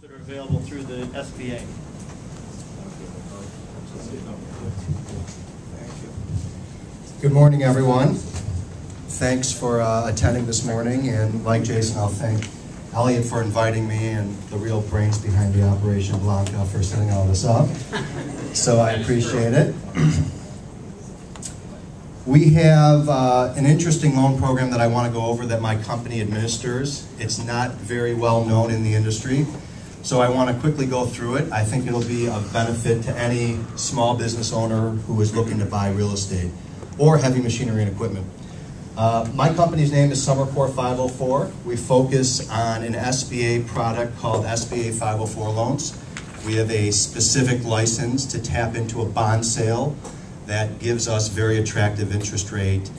that are available through the SBA. Thank you. Good morning, everyone. Thanks for attending this morning, and like Jason, I'll thank Elliot for inviting me and the real brains behind the Operation Blanca for setting all this up. So I appreciate it. We have an interesting loan program that I want to go over that my company administers. It's not very well known in the industry, so I want to quickly go through it. I think it'll be of benefit to any small business owner who is looking to buy real estate or heavy machinery and equipment. My company's name is SomerCor 504. We focus on an SBA product called SBA 504 loans. We have a specific license to tap into a bond sale that gives us very attractive interest rate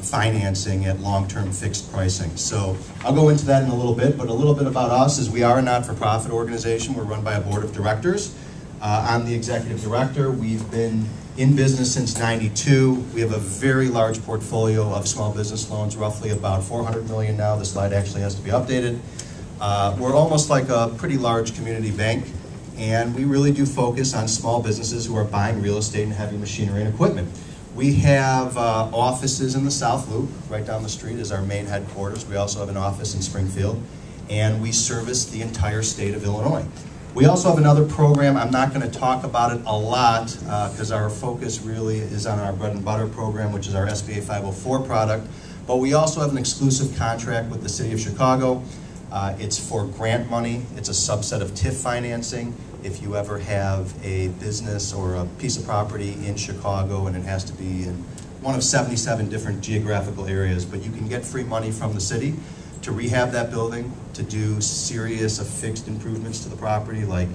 financing at long-term fixed pricing. So I'll go into that in a little bit, but a little bit about us is we are a not-for-profit organization. We're run by a board of directors. I'm the executive director. We've been in business since '92. We have a very large portfolio of small business loans, roughly about $400 million now. The slide actually has to be updated. We're almost like a pretty large community bank, and we really do focus on small businesses who are buying real estate and heavy machinery and equipment. We have offices in the South Loop. Right down the street is our main headquarters. We also have an office in Springfield, and we service the entire state of Illinois. We also have another program. I'm not going to talk about it a lot because our focus really is on our bread and butter program, which is our SBA 504 product. But we also have an exclusive contract with the City of Chicago. It's for grant money. It's a subset of TIF financing. If you ever have a business or a piece of property in Chicago, and it has to be in one of 77 different geographical areas, but you can get free money from the city to rehab that building, to do serious affixed improvements to the property, like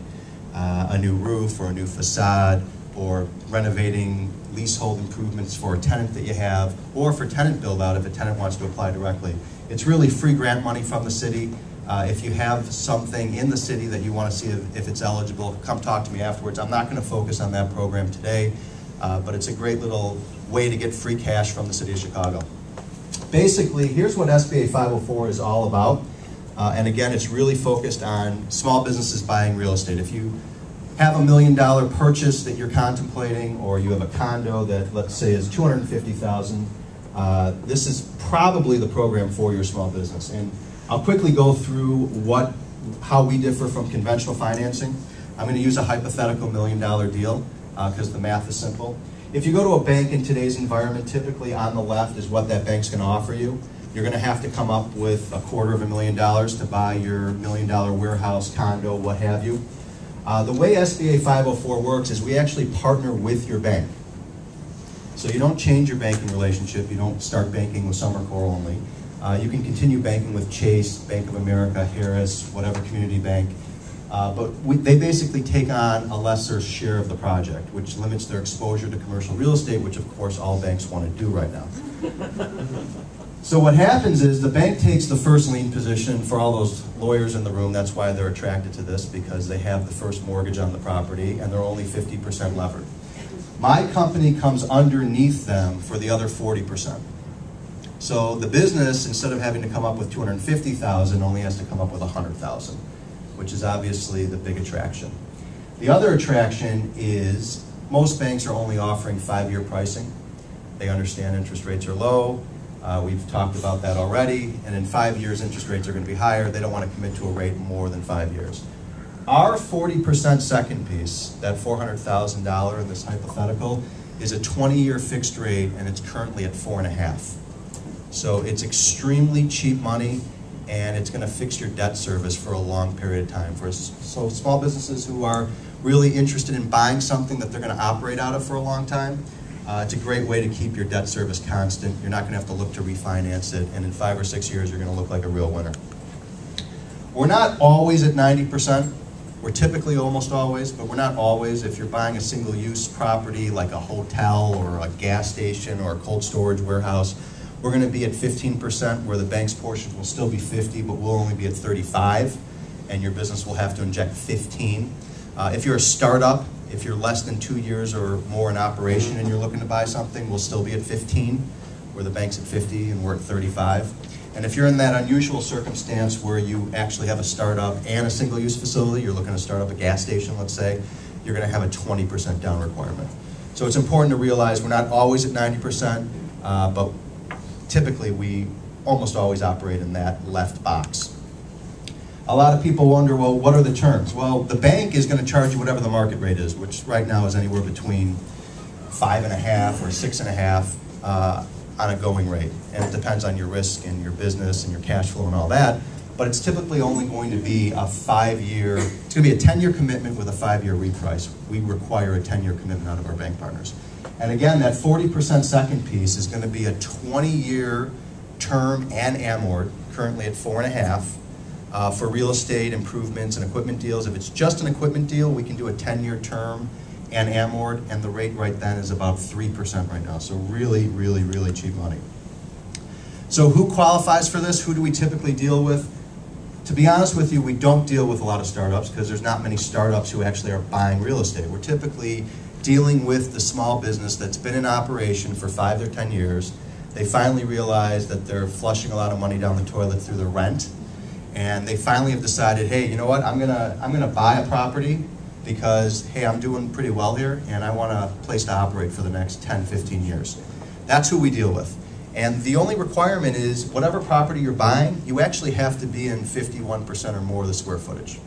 a new roof or a new facade, or renovating leasehold improvements for a tenant that you have, or for tenant build out if a tenant wants to apply directly. It's really free grant money from the city. If you have something in the city that you want to see if it's eligible, come talk to me afterwards. I'm not going to focus on that program today, but it's a great little way to get free cash from the City of Chicago. Basically, here's what SBA 504 is all about. And again, it's really focused on small businesses buying real estate. If you have a $1 million purchase that you're contemplating, or you have a condo that, let's say, is $250,000, this is probably the program for your small business. And I'll quickly go through how we differ from conventional financing. I'm going to use a hypothetical $1 million deal because the math is simple. If you go to a bank in today's environment, typically on the left is what that bank's going to offer you. You're going to have to come up with $250,000 to buy your $1 million warehouse, condo, what have you. The way SBA 504 works is we actually partner with your bank. So you don't change your banking relationship. You don't start banking with SomerCor only. You can continue banking with Chase, Bank of America, Harris, whatever community bank. But they basically take on a lesser share of the project, which limits their exposure to commercial real estate, which of course all banks want to do right now. So what happens is the bank takes the first lien position. For all those lawyers in the room, that's why they're attracted to this, because they have the first mortgage on the property and they're only 50% levered. My company comes underneath them for the other 40%. So the business, instead of having to come up with $250,000, only has to come up with $100,000. Which is obviously the big attraction. The other attraction is most banks are only offering 5-year pricing. They understand interest rates are low. We've talked about that already. And in 5 years, interest rates are going to be higher. They don't want to commit to a rate more than 5 years. Our 40% second piece, that $400,000 in this hypothetical, is a 20-year fixed rate, and it's currently at 4.5. So it's extremely cheap money, and it's going to fix your debt service for a long period of time. So small businesses who are really interested in buying something that they're going to operate out of for a long time, it's a great way to keep your debt service constant. You're not going to have to look to refinance it, and in 5 or 6 years, you're going to look like a real winner. We're not always at 90%. We're typically almost always, but we're not always. If you're buying a single-use property like a hotel or a gas station or a cold storage warehouse, we're going to be at 15%, where the bank's portion will still be 50, but we'll only be at 35, and your business will have to inject 15. If you're a startup, if you're less than 2 years or more in operation and you're looking to buy something, we'll still be at 15, where the bank's at 50 and we're at 35. And if you're in that unusual circumstance where you actually have a startup and a single-use facility, you're looking to start up a gas station, let's say, you're going to have a 20% down requirement. So it's important to realize we're not always at 90%, but typically we almost always operate in that left box. A lot of people wonder, well, what are the terms? Well, the bank is going to charge you whatever the market rate is, which right now is anywhere between 5.5 or 6.5 on a going rate. And it depends on your risk and your business and your cash flow and all that. But it's typically only going to be a 5-year, it's going to be a 10-year commitment with a 5-year reprice. We require a 10-year commitment out of our bank partners. And again, that 40% second piece is going to be a 20-year term and amort, currently at 4.5, for real estate improvements and equipment deals. If it's just an equipment deal, we can do a 10-year term and amort, and the rate right then is about 3% right now. So really, really, really cheap money. So who qualifies for this? Who do we typically deal with? To be honest with you, we don't deal with a lot of startups because there's not many startups who actually are buying real estate. We're typically dealing with the small business that's been in operation for 5 or 10 years. They finally realize that they're flushing a lot of money down the toilet through the rent, and they finally have decided, hey, you know what, I'm gonna buy a property because, hey, I'm doing pretty well here and I want a place to operate for the next 10, 15 years. That's who we deal with. And the only requirement is whatever property you're buying, you actually have to be in 51% or more of the square footage.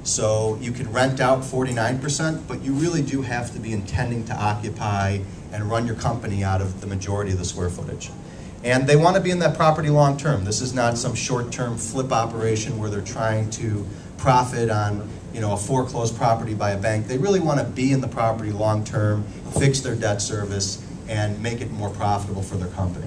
So you can rent out 49%, but you really do have to be intending to occupy and run your company out of the majority of the square footage. And they want to be in that property long term. This is not some short-term flip operation where they're trying to profit on, you know, a foreclosed property by a bank. They really want to be in the property long term, fix their debt service, and make it more profitable for their company.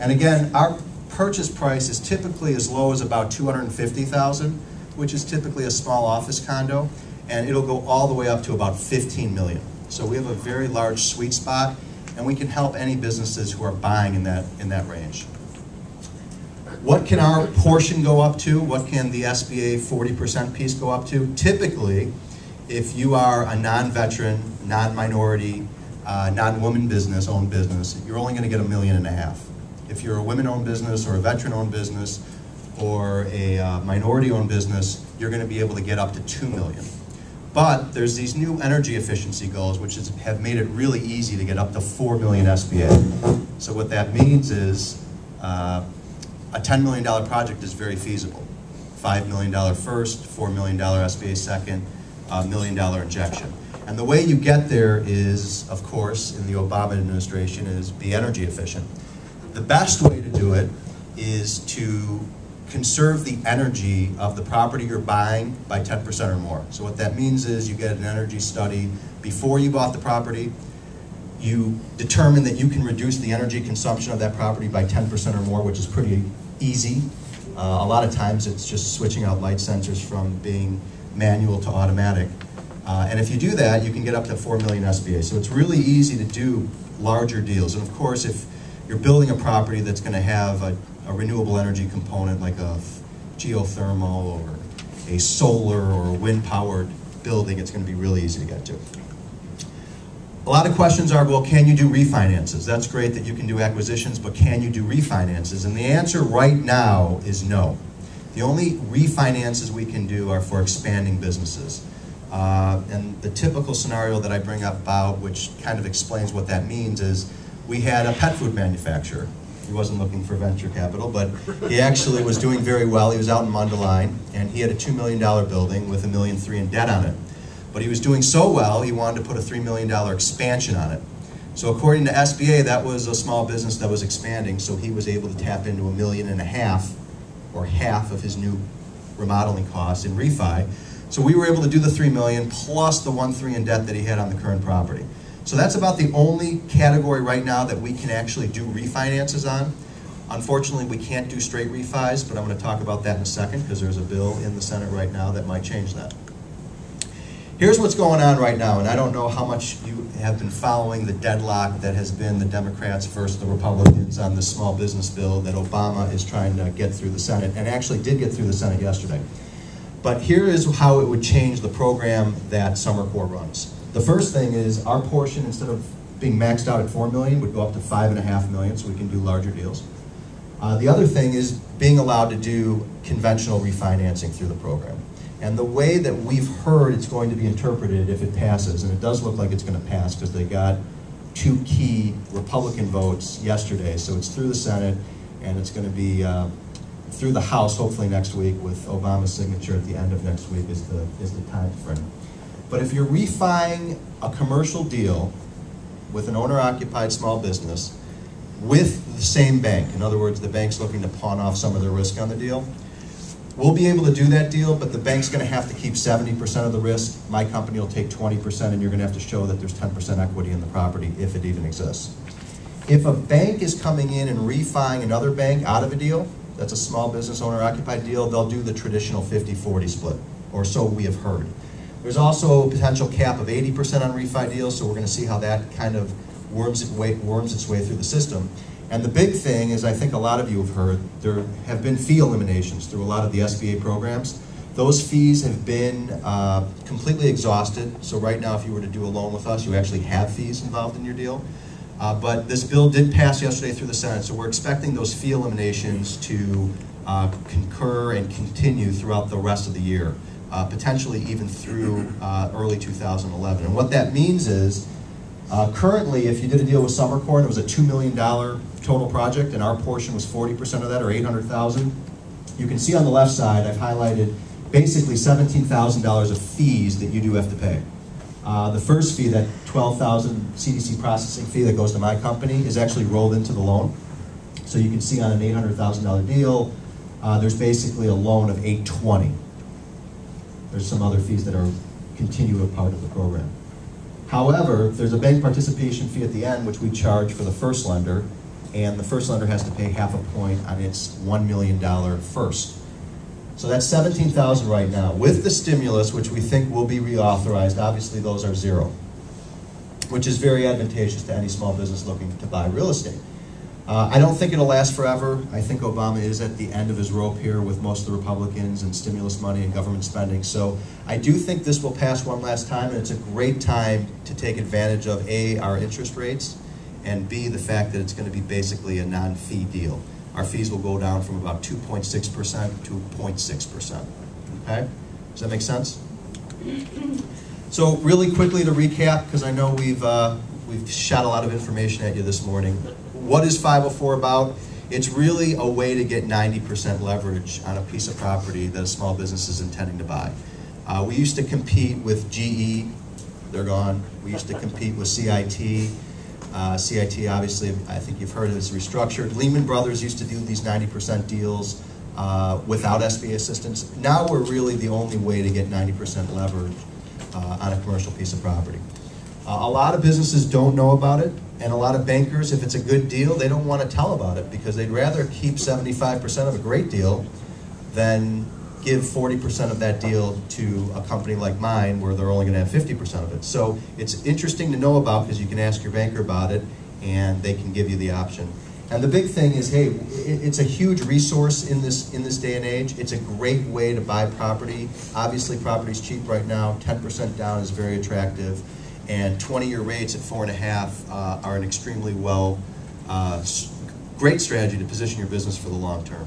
And again, our purchase price is typically as low as about $250,000, which is typically a small office condo, and it'll go all the way up to about $15 million. So we have a very large sweet spot, and we can help any businesses who are buying in that range. What can our portion go up to? What can the SBA 40% piece go up to? Typically, if you are a non-veteran, non-minority, non-woman owned business, you're only going to get $1.5 million. If you're a women-owned business or a veteran-owned business or a minority-owned business, you're going to be able to get up to $2 million. But there's these new energy efficiency goals which have made it really easy to get up to $4 million SBA. So what that means is a $10 million project is very feasible. $5 million first, $4 million SBA second, $1 million injection. And the way you get there is, of course, in the Obama administration, is be energy efficient. The best way to do it is to conserve the energy of the property you're buying by 10% or more. So what that means is you get an energy study before you bought the property. You determine that you can reduce the energy consumption of that property by 10% or more, which is pretty easy. A lot of times it's just switching out light sensors from being manual to automatic. And if you do that, you can get up to $4 million SBA. So it's really easy to do larger deals. And of course, if you're building a property that's going to have a renewable energy component like a geothermal or a solar or a wind-powered building, it's going to be really easy to get to. A lot of questions are, well, can you do refinances? That's great that you can do acquisitions, but can you do refinances? And the answer right now is no. The only refinances we can do are for expanding businesses. And the typical scenario that I bring up about, which kind of explains what that means, is we had a pet food manufacturer. He wasn't looking for venture capital, but he actually was doing very well. He was out in Mundelein, and he had a $2 million building with $1.3 million in debt on it. But he was doing so well, he wanted to put a $3 million expansion on it. So according to SBA, that was a small business that was expanding, so he was able to tap into $1.5 million, or half of his new remodeling costs in refi. So we were able to do the $3 million plus the $1.3 million in debt that he had on the current property. So that's about the only category right now that we can actually do refinances on. Unfortunately, we can't do straight refis, but I'm going to talk about that in a second because there's a bill in the Senate right now that might change that. Here's what's going on right now, and I don't know how much you have been following the deadlock that has been the Democrats versus the Republicans on this small business bill that Obama is trying to get through the Senate, and actually did get through the Senate yesterday. But here is how it would change the program that SomerCor runs. The first thing is our portion, instead of being maxed out at $4 million, would go up to $5.5 million, so we can do larger deals. The other thing is being allowed to do conventional refinancing through the program. And the way that we've heard it's going to be interpreted if it passes, and it does look like it's going to pass because they got 2 key Republican votes yesterday, so it's through the Senate and it's going to be through the House hopefully next week with Obama's signature at the end of next week is the time frame. But if you're refining a commercial deal with an owner-occupied small business with the same bank, in other words, the bank's looking to pawn off some of their risk on the deal, we'll be able to do that deal, but the bank's going to have to keep 70% of the risk. My company will take 20%, and you're going to have to show that there's 10% equity in the property if it even exists. If a bank is coming in and refining another bank out of a deal, that's a small business owner-occupied deal, they'll do the traditional 50-40 split, or so we have heard. There's also a potential cap of 80% on refi deals, so we're going to see how that kind of worms its way through the system. And the big thing is, I think a lot of you have heard, there have been fee eliminations through a lot of the SBA programs. Those fees have been completely exhausted, so right now if you were to do a loan with us, you actually have fees involved in your deal. But this bill did pass yesterday through the Senate, so we're expecting those fee eliminations to concur and continue throughout the rest of the year, potentially even through early 2011. And what that means is, currently, if you did a deal with SomerCor and it was a $2 million total project and our portion was 40% of that, or $800,000, you can see on the left side I've highlighted basically $17,000 of fees that you do have to pay. The first fee, that $12,000 CDC processing fee that goes to my company, is actually rolled into the loan. So you can see on an $800,000 deal, there's basically a loan of $820,000. There's some other fees that are continue a part of the program. However, there's a bank participation fee at the end, which we charge for the first lender, and the first lender has to pay half a point on its $1 million first. So that's $17,000 right now. With the stimulus, which we think will be reauthorized, obviously those are zero, which is very advantageous to any small business looking to buy real estate. I don't think it'll last forever. I think Obama is at the end of his rope here with most of the Republicans and stimulus money and government spending. So I do think this will pass one last time, and it's a great time to take advantage of A, our interest rates, and B, the fact that it's going to be basically a non-fee deal. Our fees will go down from about 2.6% to 0.6%. Okay? Does that make sense? So really quickly to recap, because I know we've shot a lot of information at you this morning. What is 504 about? It's really a way to get 90% leverage on a piece of property that a small business is intending to buy. We used to compete with GE, they're gone. We used to compete with CIT. CIT, obviously, I think you've heard of it, is restructured. Lehman Brothers used to do these 90% deals without SBA assistance. Now we're really the only way to get 90% leverage on a commercial piece of property. A lot of businesses don't know about it, and a lot of bankers, if it's a good deal, they don't want to tell about it because they'd rather keep 75% of a great deal than give 40% of that deal to a company like mine where they're only going to have 50% of it. So it's interesting to know about because you can ask your banker about it and they can give you the option. And the big thing is, hey, it's a huge resource in this day and age. It's a great way to buy property. Obviously, property's cheap right now. 10% down is very attractive. And 20-year rates at 4.5 are an extremely great strategy to position your business for the long term.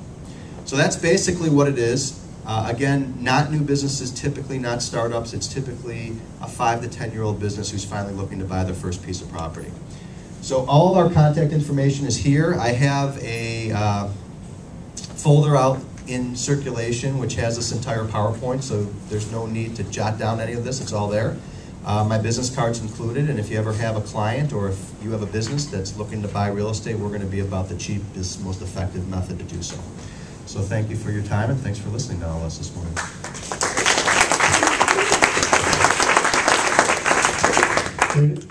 So that's basically what it is. Again, not new businesses, typically not startups. It's typically a 5 to 10-year-old business who's finally looking to buy their first piece of property. So all of our contact information is here. I have a folder out in circulation which has this entire PowerPoint, so there's no need to jot down any of this. It's all there. My business card's included, and if you ever have a client or if you have a business that's looking to buy real estate, we're going to be about the cheapest, most effective method to do so. So thank you for your time, and thanks for listening to all of us this morning.